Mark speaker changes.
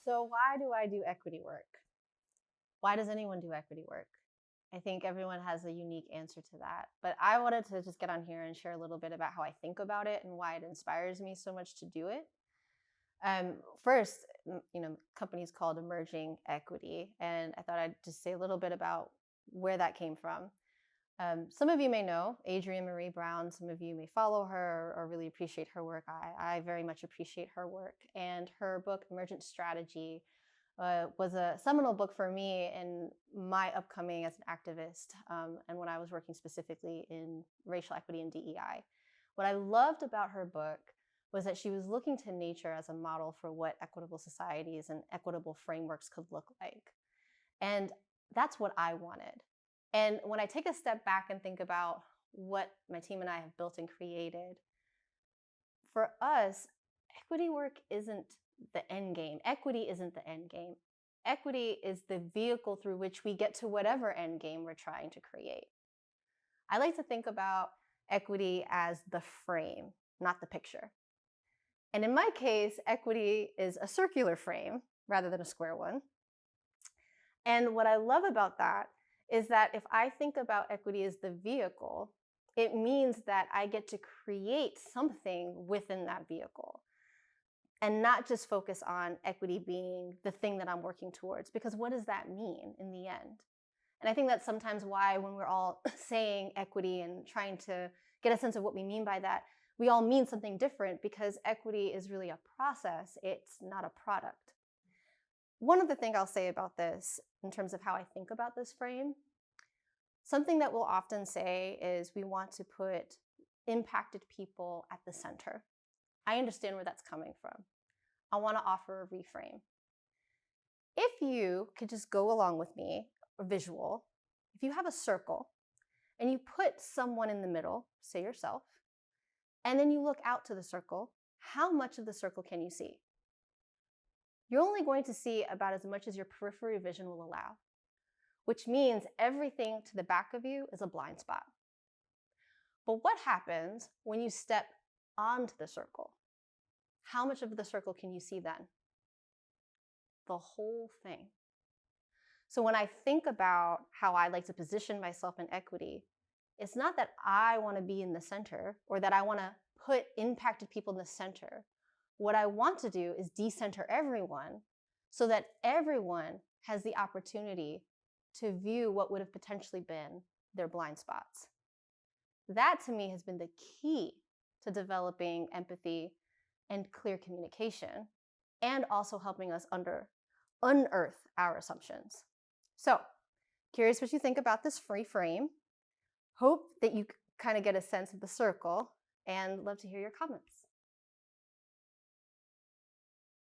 Speaker 1: So why do I do equity work? Why does anyone do equity work? I think everyone has a unique answer to that. But I wanted to just get on here and share a little bit about how I think about it and why it inspires me so much to do it. First, company's called Emerging Equity, and I thought I'd just say a little bit about where that came from. Some of you may know Adrienne Maree Brown. Some of you may follow her or really appreciate her work. I very much appreciate her work. And her book, Emergent Strategy, was a seminal book for me in my upcoming as an activist and when I was working specifically in racial equity and DEI. What I loved about her book was that she was looking to nature as a model for what equitable societies and equitable frameworks could look like. And that's what I wanted. And when I take a step back and think about what my team and I have built and created, for us, equity work isn't the end game. Equity isn't the end game. Equity is the vehicle through which we get to whatever end game we're trying to create. I like to think about equity as the frame, not the picture. And in my case, equity is a circular frame rather than a square one. And what I love about that is that if I think about equity as the vehicle, it means that I get to create something within that vehicle and not just focus on equity being the thing that I'm working towards, because what does that mean in the end? And I think that's sometimes why when we're all saying equity and trying to get a sense of what we mean by that, we all mean something different, because equity is really a process. It's not a product. One of the things I'll say about this in terms of how I think about this frame, something that we'll often say is we want to put impacted people at the center. I understand where that's coming from. I want to offer a reframe. If you could just go along with me, a visual, if you have a circle and you put someone in the middle, say yourself, and then you look out to the circle, how much of the circle can you see? You're only going to see about as much as your peripheral vision will allow, which means everything to the back of you is a blind spot. But what happens when you step onto the circle? How much of the circle can you see then? The whole thing. So when I think about how I like to position myself in equity, it's not that I want to be in the center or that I want to put impacted people in the center. What I want to do is decenter everyone so that everyone has the opportunity to view what would have potentially been their blind spots. That to me has been the key to developing empathy and clear communication, and also helping us unearth our assumptions. So, curious what you think about this free frame. Hope that you kind of get a sense of the circle, and love to hear your comments.